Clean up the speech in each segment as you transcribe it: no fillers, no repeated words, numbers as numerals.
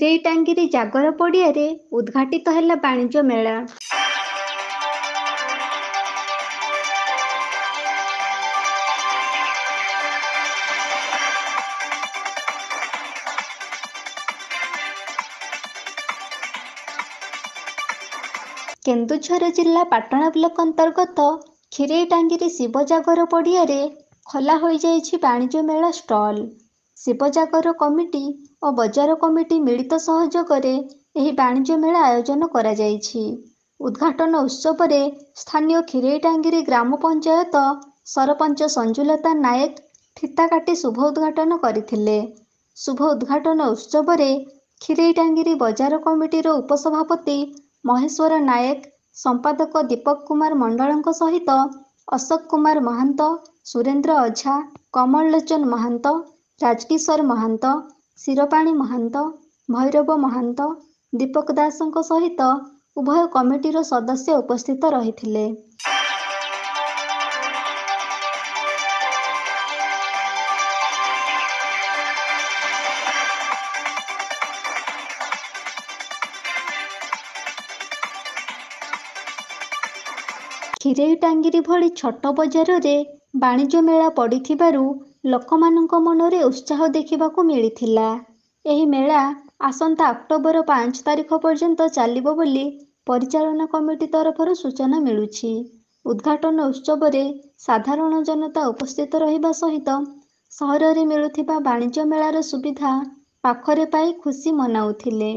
କ୍ଷୀରେଇଟାଙ୍ଗିରି ଜାଗର ପଡ଼ିଆରେ ଉଦ୍ଘାଟିତ ହେଲା ବାଣିଜ୍ୟ ମେଳା। କେନ୍ଦୁଝର ଜିଲ୍ଲା ପାଟଣା ବ୍ଲକ ଅନ୍ତର୍ଗତ କ୍ଷୀରେଇଟାଙ୍ଗିରି ଶିବ ଜାଗର ପଡ଼ିଆରେ ଖୋଲା ହୋଇଯାଇଛି ବାଣିଜ୍ୟ ମେଳା ଷ୍ଟଲ୍। ଶିବ ଜାଗର କମିଟି ଓ ବଜାର କମିଟି ମିଳିତ ସହଯୋଗରେ ଏହି ବାଣିଜ୍ୟ ମେଳା ଆୟୋଜନ କରାଯାଇଛି। ଉଦ୍ଘାଟନ ଉତ୍ସବରେ ସ୍ଥାନୀୟ କ୍ଷୀରେଇଟାଙ୍ଗିରି ଗ୍ରାମ ପଞ୍ଚାୟତ ସରପଞ୍ଚ ସଞ୍ଜୁଲତା ନାୟକ ଫିତା କାଟି ଶୁଭ ଉଦ୍ଘାଟନ କରିଥିଲେ। ଶୁଭ ଉଦ୍ଘାଟନ ଉତ୍ସବରେ କ୍ଷୀରେଇଟାଙ୍ଗିରି ବଜାର କମିଟିର ଉପସଭାପତି ମହେଶ୍ୱର ନାୟକ, ସମ୍ପାଦକ ଦୀପକ କୁମାର ମଣ୍ଡଳଙ୍କ ସହିତ ଅଶୋକ କୁମାର ମହାନ୍ତ, ସୁରେନ୍ଦ୍ର ଅଝା, କମଳ ଲୋଚନ ମହାନ୍ତ, ରାଜକିଶୋର ମହାନ୍ତ, ଶିରପାଣି ମହାନ୍ତ, ଭୈରବ ମହାନ୍ତ, ଦୀପକ ଦାସଙ୍କ ସହିତ ଉଭୟ କମିଟିର ସଦସ୍ୟ ଉପସ୍ଥିତ ରହିଥିଲେ। କ୍ଷୀରେଇଟାଙ୍ଗିରି ଭଳି ଛୋଟ ବଜାରରେ ବାଣିଜ୍ୟ ମେଳା ପଡ଼ିଥିବାରୁ ଲୋକମାନଙ୍କ ମନରେ ଉତ୍ସାହ ଦେଖିବାକୁ ମିଳିଥିଲା। ଏହି ମେଳା ଆସନ୍ତା ଅକ୍ଟୋବର 5 ତାରିଖ ପର୍ଯ୍ୟନ୍ତ ଚାଲିବ ବୋଲି ପରିଚାଳନା କମିଟି ତରଫରୁ ସୂଚନା ମିଳୁଛି। ଉଦ୍ଘାଟନ ଉତ୍ସବରେ ସାଧାରଣ ଜନତା ଉପସ୍ଥିତ ରହିବା ସହିତ ସହରରେ ମିଳୁଥିବା ବାଣିଜ୍ୟ ମେଳାର ସୁବିଧା ପାଖରେ ପାଇ ଖୁସି ମନାଉଥିଲେ।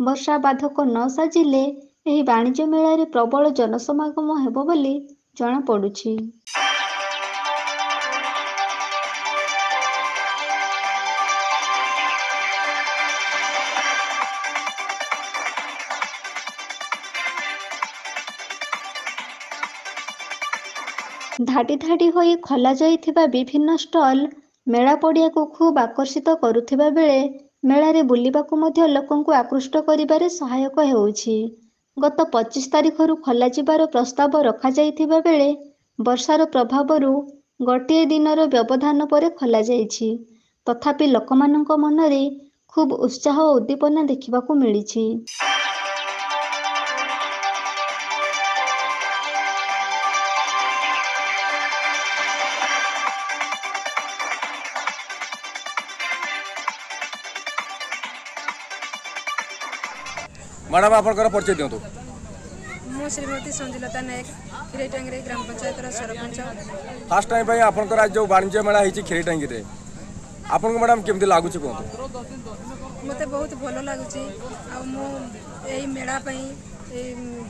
ବର୍ଷା ବାଧକ ନ ସାଜିଲେ ଏହି ବାଣିଜ୍ୟ ମେଳାରେ ପ୍ରବଳ ଜନସମାଗମ ହେବ ବୋଲି ଜଣାପଡ଼ୁଛି। ଧାଡ଼ି ଧାଡ଼ି ହୋଇ ଖୋଲାଯାଇଥିବା ବିଭିନ୍ନ ଷ୍ଟଲ୍ ମେଳା ପଡ଼ିଆକୁ ଖୁବ୍ ଆକର୍ଷିତ କରୁଥିବା ବେଳେ ମେଳାରେ ବୁଲିବାକୁ ମଧ୍ୟ ଲୋକଙ୍କୁ ଆକୃଷ୍ଟ କରିବାରେ ସହାୟକ ହେଉଛି। ଗତ 25 ତାରିଖରୁ ଖୋଲାଯିବାର ପ୍ରସ୍ତାବ ରଖାଯାଇଥିବା ବେଳେ ବର୍ଷାର ପ୍ରଭାବରୁ ଗୋଟିଏ ଦିନର ବ୍ୟବଧାନ ପରେ ଖୋଲାଯାଇଛି। ତଥାପି ଲୋକମାନଙ୍କ ମନରେ ଖୁବ୍ ଉତ୍ସାହ ଓ ଉଦ୍ଦୀପନା ଦେଖିବାକୁ ମିଳିଛି। मैडम आपनकर परिचय दियंतु। मु श्रीमती संजुलता नायक, କ୍ଷୀରେଇଟାଙ୍ଗିରି ग्राम पंचायतर सरपंच। फास्ट टाइम भाई आपनकर आज जो वाणिज्य मेला हिची କ୍ଷୀରେଇଟାଙ୍ଗିରି रे आपनको मैडम केमती लागुची कोंतु? मते बहुत भलो लागुची आ मु एई मेला पई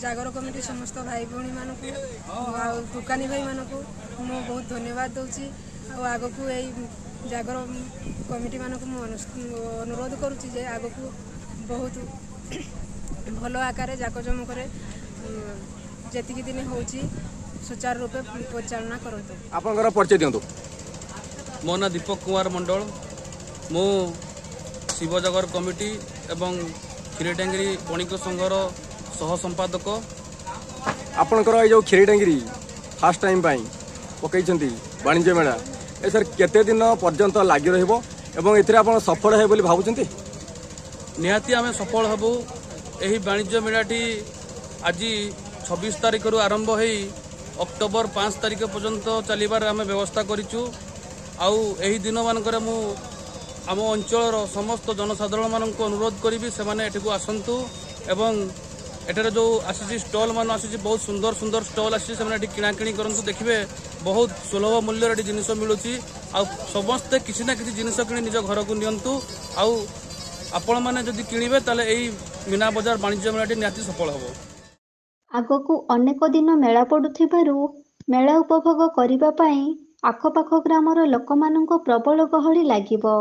जागर कमिटी समस्त भाई भौणी मानकु आ दुकानी भाई मानकु मु बहुत धन्यवाद दउची। आ आगकु एई जागर कमिटी मानकु मु अनुरोध करूची जे आगकु बहुत भलो आकार जाकजम करे जेतिकी दिन होची सुचारू रूपे परिचालना करंतु। आपनकर परिचय दियंतु। मो ना दीपक कुमार मंडल, मो शिवजागर कमिटी एवं କ୍ଷୀରେଇଟାଙ୍ଗିରି बणिक संघर सह संपादक। आपनकर ए जो କ୍ଷୀରେଇଟାଙ୍ଗିରି फास्ट टाइम पाई पकईचंती वाणिज्य मेला ए सर केते दिन पर्यंत लागि रहइबो एवं एथिरे आपण सफल हे बोली भाबुचंती? निहाती आमे सफल हबु। एही वाणिज्य मेलाटी आज 26 तारिख रु आरंभ होई अक्टोबर 5 तारिख पर्यंत चलिबार आमे व्यवस्था करिचु। आउ एही दिन मानकर मु आम अंचल समस्त जनसाधारण मानक अनुरोध करी से माने एठिको आसंतु एवं एठारे जो आसी स्टॉल मान आसी बहुत सुंदर सुंदर स्टॉल आसी से माने किणाकिणी करंतु देखिबे बहुत सुलभ मूल्य रे जिनिस मिलुची। आ समस्त किसी ना किसी जिनिस किणी निज घर को नियंतु। आउ आपण माने जदि किणिबे ताले एही मीना बजार वाणिज्य मेलाटी निहाती सफल हबो। आगकू अनेक दिन मेला पड़ुथिबारु मेला उपभोग करिबा पई आखपाख ग्रामर लोकमानंको प्रबल गहଳି लागिबो।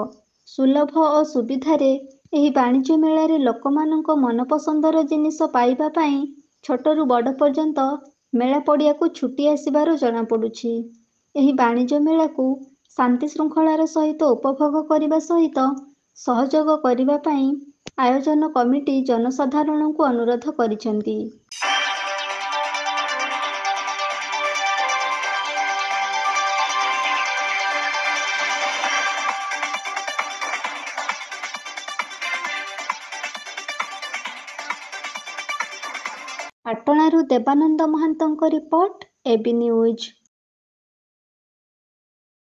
सुलभ और सुविधारे एही वाणिज्य मेलारे लोकमानंको मनपसंदर जिनिस पाइबा पई छोटरू बड़ पर्यंत मेला पड़ियाकू छुटी आसिबार जनापड़ुछि। एही वाणिज्य मेलाकू शांति श्रृंखलार सहित उपभोग करिबा सहित सहयोग करिबा पई आयोजन कमिटी जनसाधारणଙ୍କୁ अनुरोध करिसेंती। ପାଟଣାରୁ ଦେବାନନ୍ଦ ମହାନ୍ତଙ୍କ ରିପୋର୍ଟ, এবି ନ୍ୟୁଜ୍।